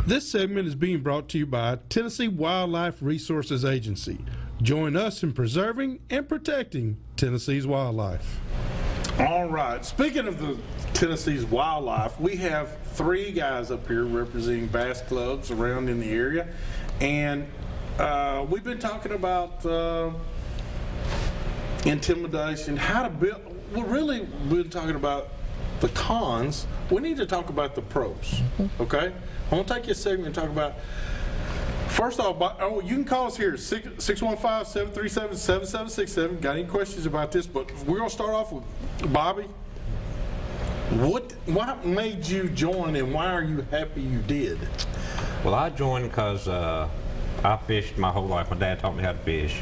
This segment is being brought to you by Tennessee Wildlife Resources Agency. Join us in preserving and protecting Tennessee's wildlife. All right. Speaking of the Tennessee's wildlife, we have three guys up here representing bass clubs around in the area, and we've been talking about intimidation, how to build. We've really been talking about the cons. We need to talk about the pros. Okay, I want to take you a segment and talk about. First off, you can call us here, 615-737-7767. Got any questions about this? But we're going to start off with Bobby. What made you join, and why are you happy you did? Well, I joined because I fished my whole life. My dad taught me how to fish.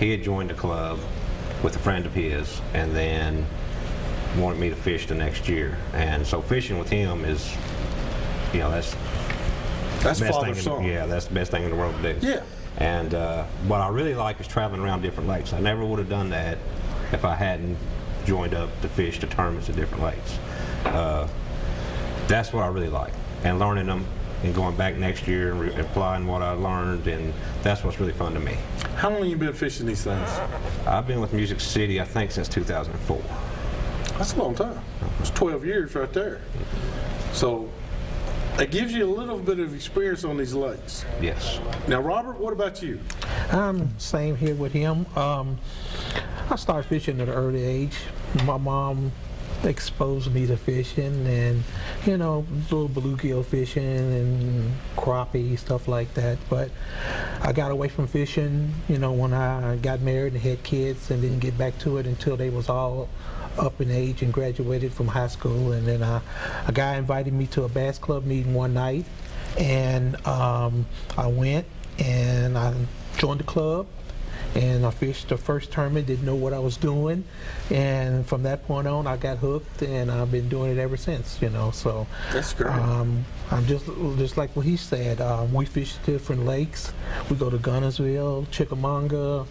He had joined the club with a friend of his, and then wanted me to fish the next year. And so fishing with him is, that's father son. Yeah, that's the best thing in the world to do. Yeah. And what I really like is traveling around different lakes. I never would have done that if I hadn't joined up to fish the tournaments at different lakes. That's what I really like, and learning them and going back next year and applying what I learned, and that's what's really fun to me. How long have you been fishing these things? I've been with Music City, I think, since 2004. That's a long time. It's 12 years right there. So it gives you a little bit of experience on these lakes. Yes. Now, Robert, what about you? Same here with him. I started fishing at an early age. My mom exposed me to fishing, and little bluegill fishing and crappie, stuff like that. But I got away from fishing, when I got married and had kids, and didn't get back to it until they was all up in age and graduated from high school. And then a guy invited me to a bass club meeting one night, and I went and I joined the club. And I fished the first tournament, didn't know what I was doing, and from that point on I got hooked, and I've been doing it ever since, so. That's great. I'm just like what he said, we fish different lakes. We go to Gunnersville, Chickamauga,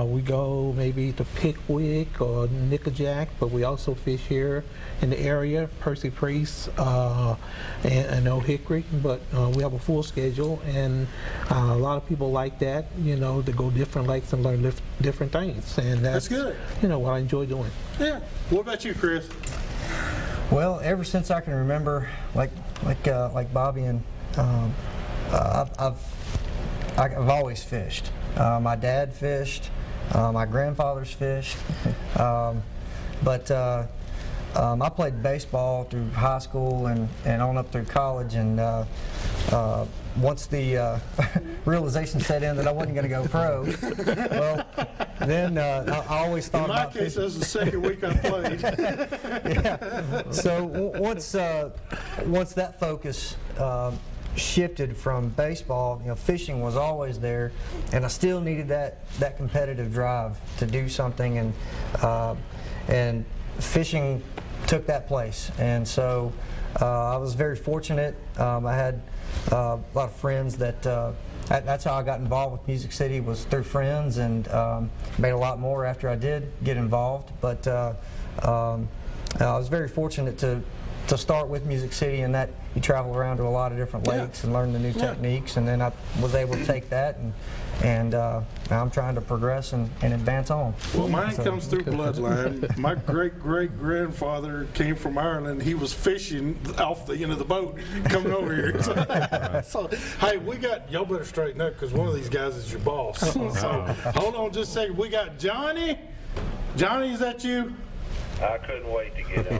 we go maybe to Pickwick or Nickajack, but we also fish here in the area, Percy Priest and Old Hickory, but we have a full schedule, and a lot of people like that, to go different lakes and learn different things, and that's good. What I enjoy doing. Yeah. What about you, Chris? Well, ever since I can remember, like Bobby, and I've always fished. My dad fished, my grandfathers fished, but I played baseball through high school and on up through college, and once the realization set in that I wasn't going to go pro, well, then I always thought about fishing. In my case, that was the second week I played. Yeah. So once that focus shifted from baseball, fishing was always there, and I still needed that competitive drive to do something, and fishing took that place. And so I was very fortunate. I had a lot of friends that's how I got involved with Music City, was through friends, and made a lot more after I did get involved. But I was very fortunate to start with Music City, and that you travel around to a lot of different lakes and learn the new techniques, and then I was able to take that and now I'm trying to progress and advance on. Well, mine comes through bloodline. My great-great-grandfather came from Ireland. He was fishing off the end of the boat coming over here. So, hey, y'all better straighten up, because one of these guys is your boss. So, hold on just a second. We got Johnny. Johnny, is that you? I couldn't wait to get on.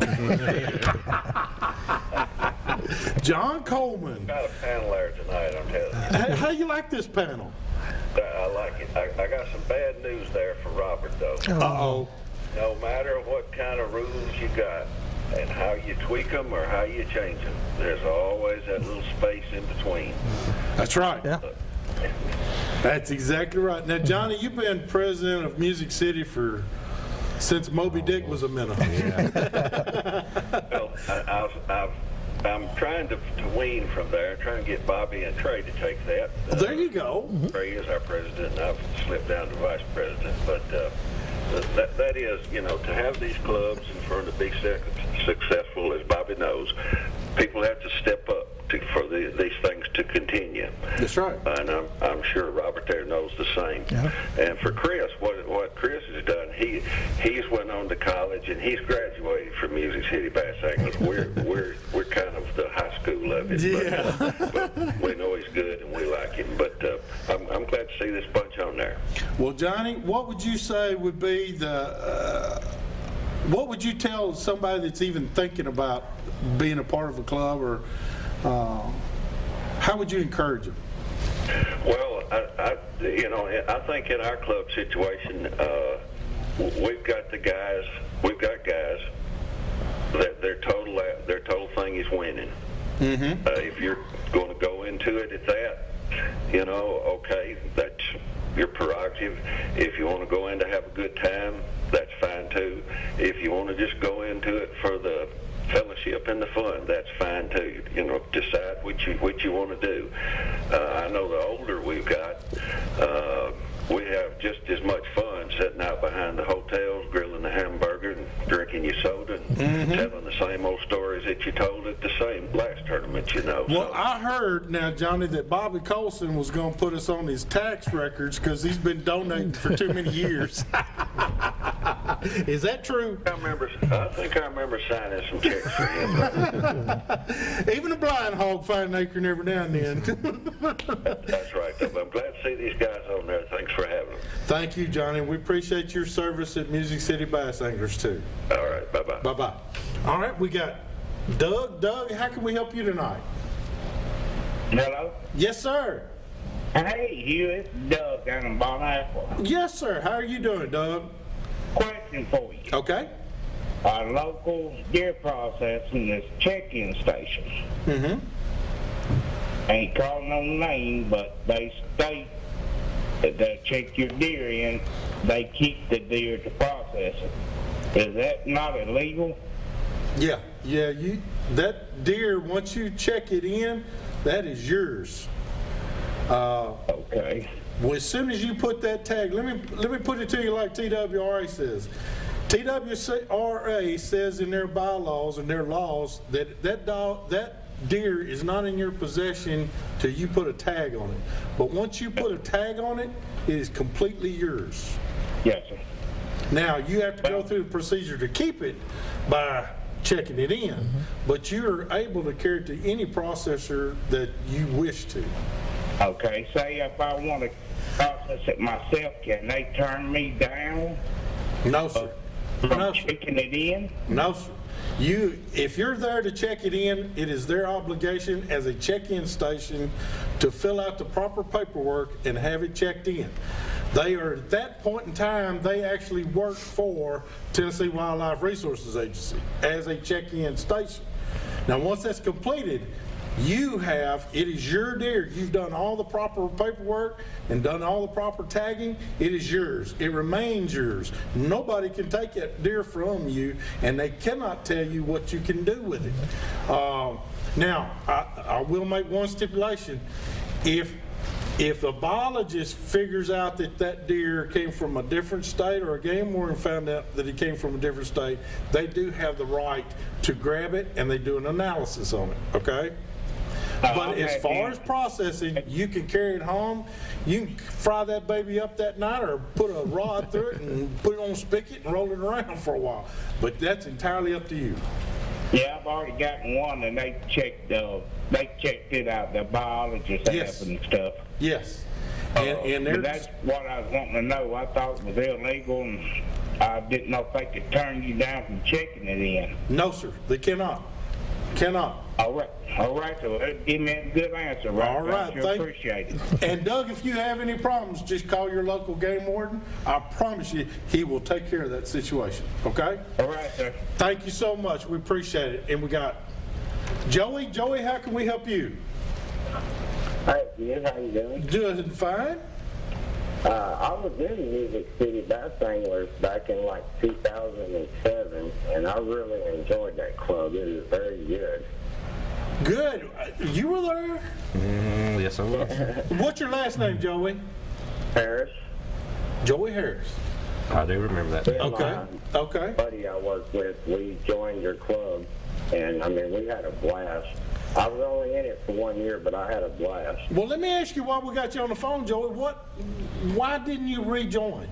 John Coleman. Got a panel there tonight, I'm telling you. How you like this panel? I like it. I got some bad news there for Robert, though. Uh-oh. No matter what kind of rules you got and how you tweak them or how you change them, there's always that little space in between. That's right. Yeah. That's exactly right. Now, Johnny, you've been president of Music City since Moby Dick was a minnow. Yeah. Well, I'm trying to wean from there, trying to get Bobby and Trey to take that. There you go. Trey is our president, and I've slipped down to vice president. But that is, to have these clubs and for them to be successful, as Bobby knows, people have to step up for these things to continue. That's right. And I'm sure Robert there knows the same. Yeah. And for Chris, what Chris has done, he's went on to college and he's graduated from Music City Bass Anglers. We're kind of the high school of it. Yeah. But we know he's good and we like him. But I'm glad to see this bunch on there. Well, Johnny, what would you say would be what would you tell somebody that's even thinking about being a part of a club, or how would you encourage them? Well, I think in our club situation, we've got guys that their total thing is winning. Mm-hmm. If you're going to go into it at that, okay, that's your prerogative. If you want to go in to have a good time, that's fine too. If you want to just go into it for the fellowship and the fun, that's fine too. Decide what you want to do. I know the older we've got, we have just as much fun sitting out behind the hotels, grilling the hamburger and drinking your soda and telling the same old stories that you told at the same last tournament, Well, So, I heard now, Johnny, that Bobby Colson was going to put us on his tax records because he's been donating for too many years. Is that true? I think I remember signing some checks for him. Even a blind hog find an acorn every now and then. That's right. I'm glad to see these guys on there. Thanks for having them. Thank you, Johnny. We appreciate your service at Music City Bass Anglers, too. All right. Bye-bye. Bye-bye. All right, we got Doug. Doug, how can we help you tonight? Hello? Yes, sir. Hey, Hugh, it's Doug down in Bon Apple. Yes, sir. How are you doing, Doug? Question for you. Okay. Our local deer processing is check-in stations. Mm-hmm. Ain't calling no name, but they state that they check your deer in, they keep the deer to process it. Is that not illegal? Yeah. That deer, once you check it in, that is yours. Okay. Well, as soon as you put that tag, let me put it to you like TWRA says. TWRA says in their bylaws and their laws that deer is not in your possession till you put a tag on it. But once you put a tag on it, it is completely yours. Yes, sir. Now, you have to go through the procedure to keep it by checking it in, but you're able to carry it to any processor that you wish to. Okay, say if I want to process it myself, can they turn me down No, sir. from No, sir. checking it in? No, sir. If you're there to check it in, it is their obligation as a check-in station to fill out the proper paperwork and have it checked in. They are, at that point in time, they actually work for Tennessee Wildlife Resources Agency as a check-in station. Now, once that's completed, it is your deer. You've done all the proper paperwork and done all the proper tagging. It is yours. It remains yours. Nobody can take that deer from you, and they cannot tell you what you can do with it. Now, I will make one stipulation. If the biologist figures out that deer came from a different state, or a game warden found out that it came from a different state, they do have the right to grab it and they do an analysis on it, okay? But as far as processing, you can carry it home. You can fry that baby up that night or put a rod through it and put it on a spigot and roll it around for a while. But that's entirely up to you. Yeah, I've already gotten one, and they checked it out. The biologist Yes. have and stuff. Yes. And But that's what I was wanting to know. I thought it was illegal, and I didn't know if they could turn you down from checking it in. no, sir, they cannot. Cannot. All right. So give me a good answer, right? All right, I sure thank- appreciate it. And Doug, if you have any problems, just call your local game warden. I promise you, he will take care of that situation, okay? All right, sir. Thank you so much. We appreciate it. And we got Joey. Joey, how can we help you? Hey, Jim, how you doing? Doing fine. I was in Music City Bass Anglers back in like 2007, and I really enjoyed that club. It is very good. Good. You were there? Yes, I was. What's your last name, Joey? Harris, Joey Harris. I do remember that. Okay. Okay. buddy I was with, we joined your club, and I mean, we had a blast. I was only in it for 1 year, but I had a blast. Well, let me ask you while we got you on the phone, Joey, why didn't you rejoin?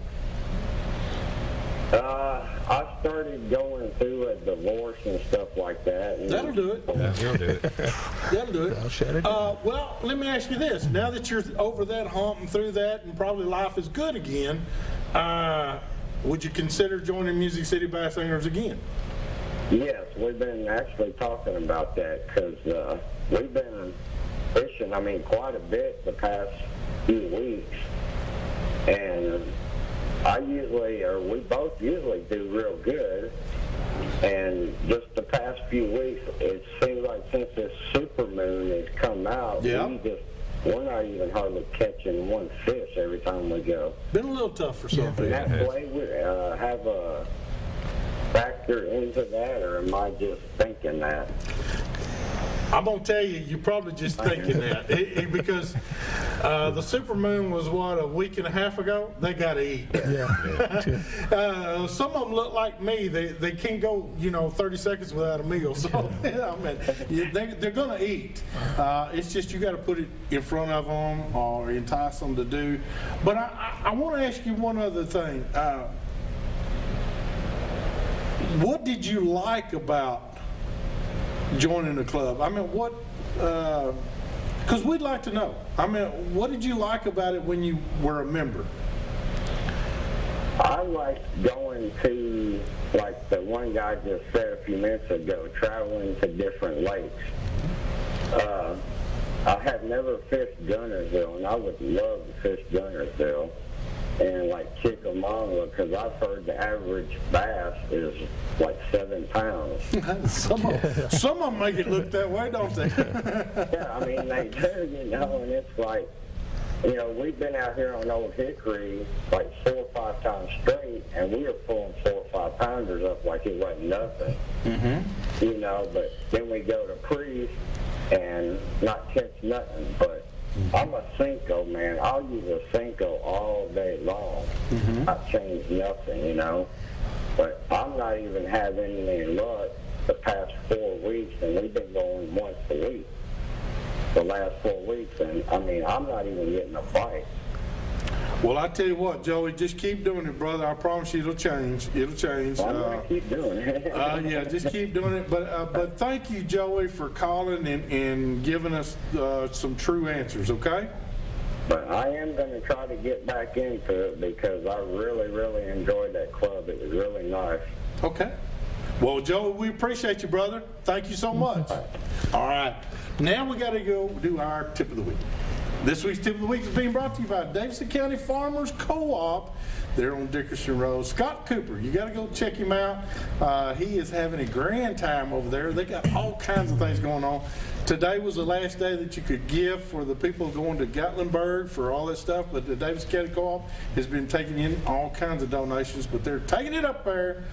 I started going through a divorce and stuff like that. And That'll do it. He'll do it. That'll do it. I'll shut it down. Well, let me ask you this. Now that you're over that hump and through that and probably life is good again, would you consider joining Music City Bass Anglers again? Yes, we've been actually talking about that because we've been fishing, quite a bit the past few weeks. And we both usually do real good. And just the past few weeks, it seems like since this supermoon has come out, we're not even hardly catching one fish every time we go. Been a little tough for some people. And that way we have a factor into that, or am I just thinking that? I'm going to tell you, you're probably just thinking that. Because the supermoon was, a week and a half ago? They got to eat. Yeah. Some of them look like me. They can't go, 30 seconds without a meal. So, they're going to eat. It's just you got to put it in front of them or entice them to do. But I want to ask you one other thing. What did you like about joining the club? Because we'd like to know. What did you like about it when you were a member? I like going to, like the one guy just said a few minutes ago, traveling to different lakes. I have never fished Gunnersville, and I would love to fish Gunnersville and like Chickamauga, because I've heard the average bass is like 7 pounds. Some of them make it look that way, don't they? Yeah, they do, and it's like, we've been out here on Old Hickory like 4 or 5 times straight, and we were pulling 4 or 5 pounders up like it wasn't nothing. Mm-hmm. But then we go to Priest and not catch nothing, but I'm a Cinco, man. I'll use a Cinco all day long. Mm-hmm. I change nothing, But I'm not even having any luck the past 4 weeks, and we've been going once a week the last 4 weeks, and I'm not even getting a bite. Well, I tell you what, Joey, just keep doing it, brother. I promise you it'll change. It'll change. Well, I'm going to keep doing it. Yeah, just keep doing it. But thank you, Joey, for calling and giving us some true answers, okay? But I am going to try to get back into it because I really, really enjoyed that club. It was really nice. Okay. Well, Joey, we appreciate you, brother. Thank you so much. All right. Now we got to go do our tip of the week. This week's tip of the week is being brought to you by Davidson County Farmers Co-op. They're on Dickerson Road. Scott Cooper, you got to go check him out. He is having a grand time over there. They got all kinds of things going on. Today was the last day that you could give for the people going to Gatlinburg for all that stuff, but the Davidson County Co-op has been taking in all kinds of donations, but they're taking it up there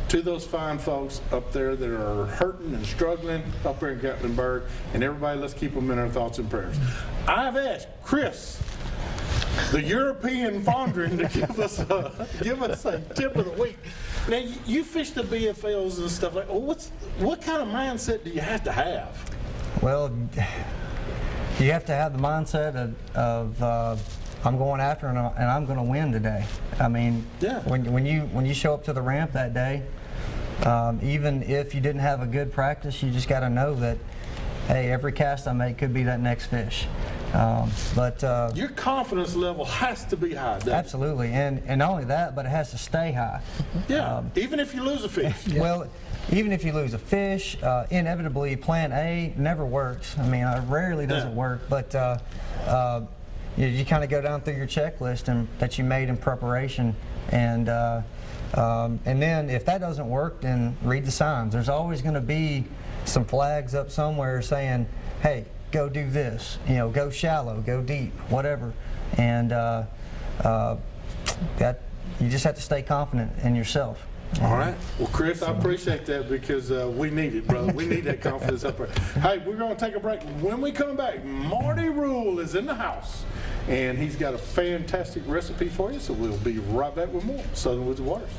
to those fine folks up there that are hurting and struggling up there in Gatlinburg. And everybody, let's keep them in our thoughts and prayers. I've asked Chris, the European Fondren, to give us a tip of the week. Now, you fish the BFLs and stuff like. What kind of mindset do you have to have? Well, you have to have the mindset of I'm going after and I'm going to win today. Yeah. When you show up to the ramp that day, even if you didn't have a good practice, you just got to know that, hey, every cast I make could be that next fish. Your confidence level has to be high. Absolutely, and not only that, but it has to stay high. Yeah, even if you lose a fish. Well, even if you lose a fish, inevitably Plan A never works. It rarely doesn't work, but you kind of go down through your checklist that you made in preparation, and then if that doesn't work, then read the signs. There's always going to be some flags up somewhere saying, hey, go do this, go shallow, go deep, whatever. And that you just have to stay confident in yourself. All right. Well, Chris, I appreciate that because we need it, brother. We need that confidence up there. Hey, we're going to take a break. When we come back, Marty Rule is in the house, and he's got a fantastic recipe for you, so we'll be right back with more Southern Woods Waters.